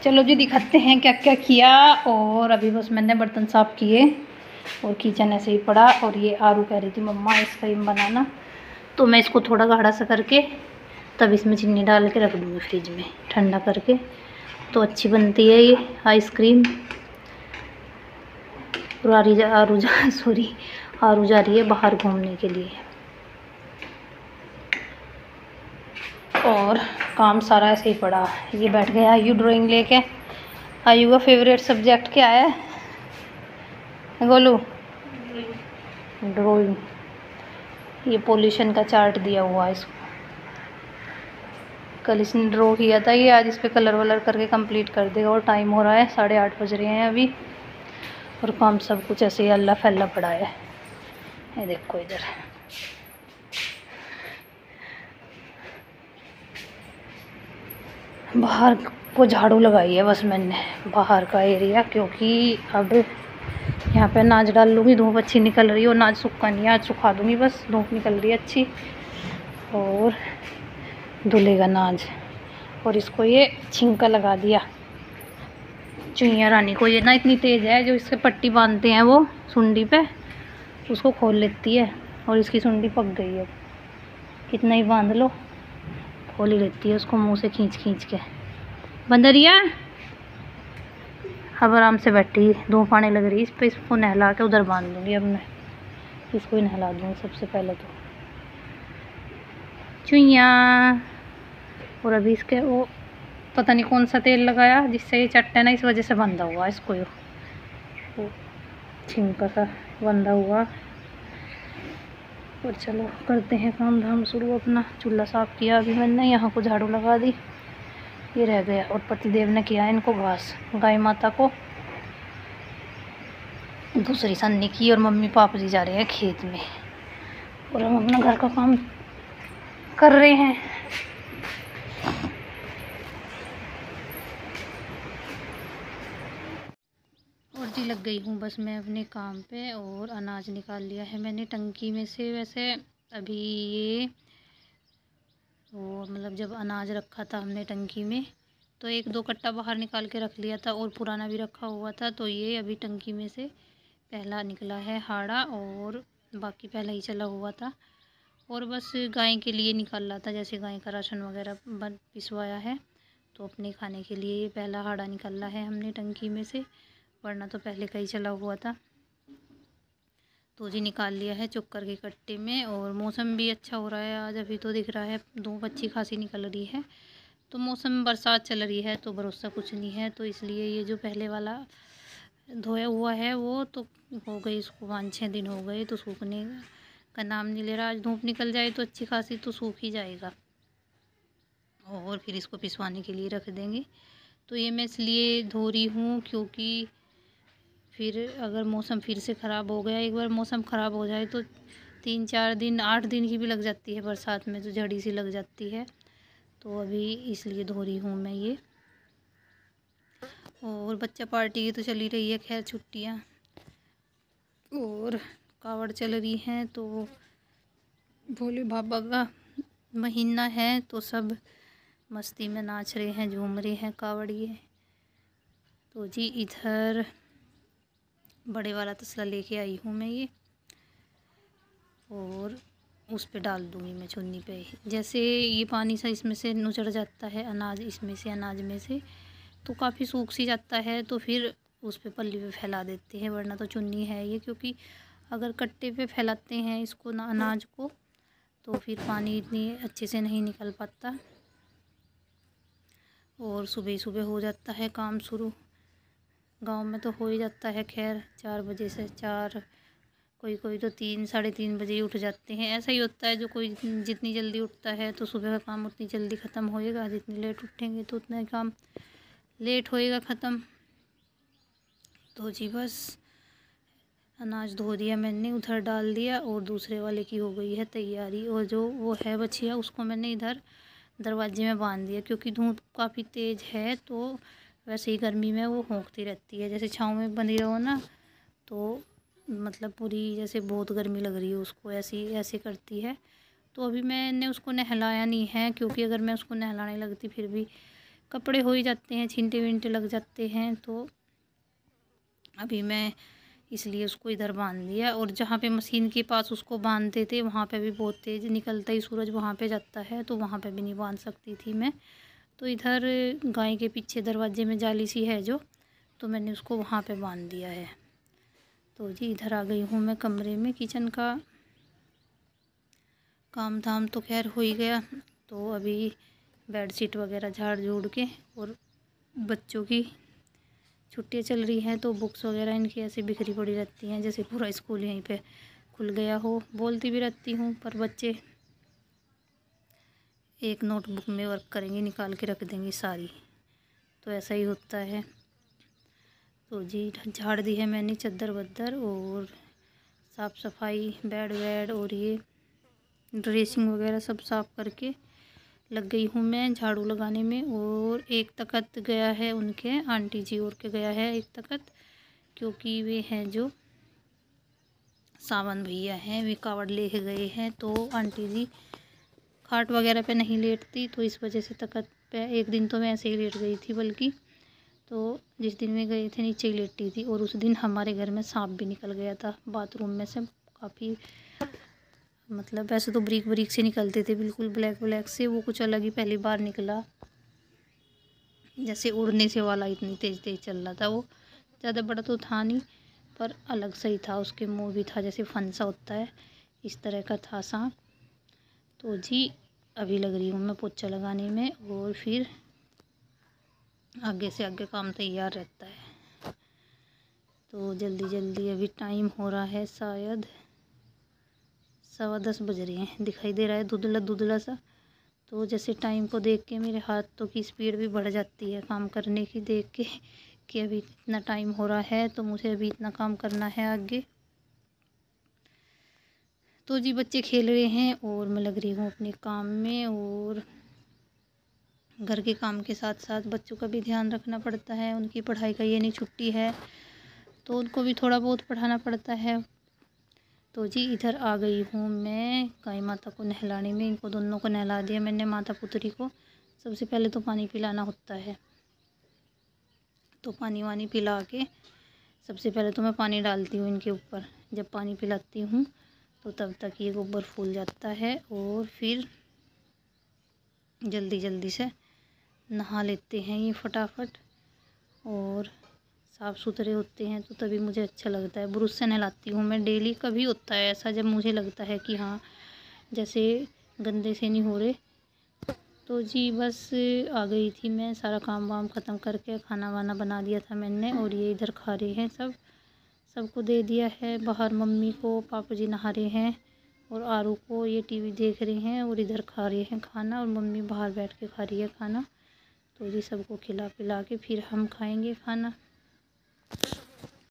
चलो जी दिखाते हैं क्या क्या किया। और अभी बस मैंने बर्तन साफ़ किए और किचन ऐसे ही पड़ा। और ये आरू कह रही थी मम्मा आइसक्रीम बनाना, तो मैं इसको थोड़ा गाढ़ा सा करके तब इसमें चीनी डाल के रख दूँगी फ्रिज में ठंडा करके, तो अच्छी बनती है ये आइसक्रीम। और आरू जा रही है बाहर घूमने के लिए। और काम सारा ऐसे ही पड़ा। ये बैठ गया आयु ड्राइंग लेके। आयु का फेवरेट सब्जेक्ट क्या है गोलू? ड्राइंग। ये पोल्यूशन का चार्ट दिया हुआ है इसको, कल इसने ड्रॉ किया था ये, आज इस पे कलर वलर करके कंप्लीट कर देगा। और टाइम हो रहा है 8:30 बज रहे हैं अभी। और काम सब कुछ ऐसे ही अल्ला फैला पड़ा है। ये देखो इधर बाहर को झाड़ू लगाई है बस मैंने, बाहर का एरिया, क्योंकि अब यहाँ पे अनाज डाल लूँगी। धूप अच्छी निकल रही है और अनाज सूखा नहीं है, आज सुखा दूँगी बस, धूप निकल रही है अच्छी। और धुलेगा अनाज। और इसको ये छिंका लगा दिया चुईया रानी को। ये ना इतनी तेज़ है, जो इससे पट्टी बांधते हैं वो सुंडी पे, उसको खोल लेती है। और इसकी सुंडी पक गई है, कितना ही बांध लो खोल ही लेती है उसको मुंह से खींच खींच के। बंदरिया अब आराम से बैठी, धूप आने लग रही है इस पर। इसको नहला के उधर बांध दूँगी। अब मैं इसको ही नहला दूँगी सबसे पहले तो चुईया। और अभी इसके वो पता नहीं कौन सा तेल लगाया जिससे ये चट्टे ना, इस वजह से बंधा हुआ इसको, वो छिंका सा बंधा हुआ। और चलो करते हैं काम धाम शुरू अपना। चूल्हा साफ़ किया अभी मैंने, यहाँ को झाड़ू लगा दी, ये रह गया। और पतिदेव ने किया इनको घास, गाय माता को दूसरी सन्नी की। और मम्मी पापा जी जा रहे हैं खेत में और हम अपना घर का काम कर रहे हैं। और जी लग गई हूँ बस मैं अपने काम पे। और अनाज निकाल लिया है मैंने टंकी में से। वैसे अभी ये वो मतलब जब अनाज रखा था हमने टंकी में, तो 1-2 कट्टा बाहर निकाल के रख लिया था और पुराना भी रखा हुआ था। तो ये अभी टंकी में से पहला निकला है हाड़ा, और बाकी पहला ही चला हुआ था। और बस गाय के लिए निकाल रहा था, जैसे गाय का राशन वगैरह पिसवाया है, तो अपने खाने के लिए ये पहला हाड़ा निकाला है हमने टंकी में से, वरना तो पहले का ही चला हुआ था। तो जी निकाल लिया है चुक कर के कट्टे में। और मौसम भी अच्छा हो रहा है आज, अभी तो दिख रहा है धूप अच्छी खासी निकल रही है। तो मौसम बरसात चल रही है तो भरोसा कुछ नहीं है। तो इसलिए ये जो पहले वाला धोया हुआ है वो तो हो गई, इसको 5-6 दिन हो गए, तो सूखने का नाम नहीं ले रहा। आज धूप निकल जाए तो अच्छी खासी तो सूख ही जाएगा, और फिर इसको पिसवाने के लिए रख देंगे। तो ये मैं इसलिए धो रही हूँ क्योंकि फिर अगर मौसम फिर से ख़राब हो गया, एक बार मौसम ख़राब हो जाए तो 3-4 दिन 8 दिन की भी लग जाती है बरसात में, तो जड़ी सी लग जाती है। तो अभी इसलिए धो रही हूँ मैं ये। और बच्चा पार्टी की तो चली रही है खैर छुट्टियाँ, और कावड़ चल रही हैं, तो भोले बाबा का महीना है तो सब मस्ती में नाच रहे हैं, झूम रहे हैं कावड़िए। तो जी इधर बड़े वाला तसला लेके आई हूँ मैं ये, और उस पे डाल दूँगी मैं चुन्नी पे। जैसे ये पानी सा इसमें से नुचड़ जाता है अनाज, इसमें से अनाज में से, तो काफ़ी सूख सी जाता है, तो फिर उस पे पल्ली पे फैला देते हैं। वरना तो चुन्नी है ये, क्योंकि अगर कट्टे पे फैलाते हैं इसको ना अनाज को, तो फिर पानी इतनी अच्छे से नहीं निकल पाता। और सुबह सुबह हो जाता है काम शुरू, गांव में तो हो ही जाता है खैर 4 बजे से। 4 कोई तो 3-3:30 बजे ही उठ जाते हैं। ऐसा ही होता है, जो कोई जितनी जल्दी उठता है तो सुबह का काम उतनी जल्दी ख़त्म होएगा, जितनी लेट उठेंगे तो उतना ही काम लेट होएगा ख़त्म। तो जी बस अनाज धो दिया मैंने, उधर डाल दिया, और दूसरे वाले की हो गई है तैयारी। और जो वो है बछिया, उसको मैंने इधर दरवाजे में बांध दिया, क्योंकि धूप काफ़ी तेज़ है, तो वैसे ही गर्मी में वो भौंकती रहती है। जैसे छाँव में बंधी रहो ना, तो मतलब पूरी जैसे बहुत गर्मी लग रही है उसको, ऐसे करती है। तो अभी मैंने उसको नहलाया नहीं है, क्योंकि अगर मैं उसको नहलाने लगती फिर भी कपड़े हो ही जाते हैं, छींटे विंटे लग जाते हैं। तो अभी मैं इसलिए उसको इधर बांध दिया। और जहाँ पे मशीन के पास उसको बांधते थे वहाँ पे भी बहुत तेज़ निकलता ही सूरज वहाँ पे जाता है, तो वहाँ पे भी नहीं बांध सकती थी मैं। तो इधर गाय के पीछे दरवाजे में जाली सी है जो, तो मैंने उसको वहाँ पे बांध दिया है। तो जी इधर आ गई हूँ मैं कमरे में। किचन का काम धाम तो खैर हो ही गया। तो अभी बेडशीट वगैरह झाड़ झूड़ के, और बच्चों की छुट्टियाँ चल रही हैं तो बुक्स वगैरह इनकी ऐसे बिखरी पड़ी रहती हैं, जैसे पूरा स्कूल यहीं पे खुल गया हो। बोलती भी रहती हूँ पर बच्चे एक नोटबुक में वर्क करेंगे, निकाल के रख देंगे सारी, तो ऐसा ही होता है। तो जी झाड़ दी है मैंने चद्दर वद्दर, और साफ़ सफाई बेड वेड और ये ड्रेसिंग वगैरह सब साफ़ करके लग गई हूँ मैं झाड़ू लगाने में। और एक तखत गया है उनके आंटी जी और के गया है एक तखत, क्योंकि वे हैं जो सावन भैया हैं, वे कावड़ लेके गए हैं। तो आंटी जी खाट वगैरह पे नहीं लेटती, तो इस वजह से तखत पे एक दिन तो मैं ऐसे ही लेट गई थी, बल्कि तो जिस दिन में गए थे नीचे ही लेटी थी। और उस दिन हमारे घर में सांप भी निकल गया था बाथरूम में से, काफ़ी मतलब वैसे तो ब्रीक ब्रीक से निकलते थे, बिल्कुल ब्लैक ब्लैक से, वो कुछ अलग ही पहली बार निकला, जैसे उड़ने से वाला, इतनी तेज़ तेज़ चल रहा था वो। ज़्यादा बड़ा तो था नहीं पर अलग सही था, उसके मुँह भी था जैसे फंसा होता है, इस तरह का था सांप। तो जी अभी लग रही हूँ मैं पोछा लगाने में, और फिर आगे से आगे काम तैयार रहता है। तो जल्दी जल्दी अभी टाइम हो रहा है शायद 10:15 बज रहे हैं, दिखाई दे रहा है धुंधला धुंधला सा। तो जैसे टाइम को देख के मेरे हाथों की स्पीड भी बढ़ जाती है काम करने की, देख के कि अभी इतना टाइम हो रहा है तो मुझे अभी इतना काम करना है आगे। तो जी बच्चे खेल रहे हैं और मैं लग रही हूँ अपने काम में, और घर के काम के साथ साथ बच्चों का भी ध्यान रखना पड़ता है। उनकी पढ़ाई का ये नहीं छुट्टी है तो उनको भी थोड़ा बहुत पढ़ाना पड़ता है। तो जी इधर आ गई हूँ मैं गाय माता को नहलाने में। इनको दोनों को नहला दिया मैंने, माता पुत्री को। सबसे पहले तो पानी पिलाना होता है, तो पानी वानी पिला के सबसे पहले तो मैं पानी डालती हूँ इनके ऊपर। जब पानी पिलाती हूँ तो तब तक ये गोबर फूल जाता है, और फिर जल्दी जल्दी से नहा लेते हैं ये फटाफट, और साफ़ सुथरे होते हैं तो तभी मुझे अच्छा लगता है। ब्रश से नहलाती हूँ मैं डेली। कभी होता है ऐसा जब मुझे लगता है कि हाँ जैसे गंदे से नहीं हो रहे। तो जी बस आ गई थी मैं, सारा काम वाम ख़त्म करके खाना वाना बना दिया था मैंने, और ये इधर खा रहे हैं सबको दे दिया है। बाहर मम्मी को पापा जी नहा रहे हैं, और आरू को ये टीवी देख रहे हैं, और इधर खा रहे हैं खाना, और मम्मी बाहर बैठ के खा रही है खाना। तो जी सबको खिला पिला के फिर हम खाएंगे खाना।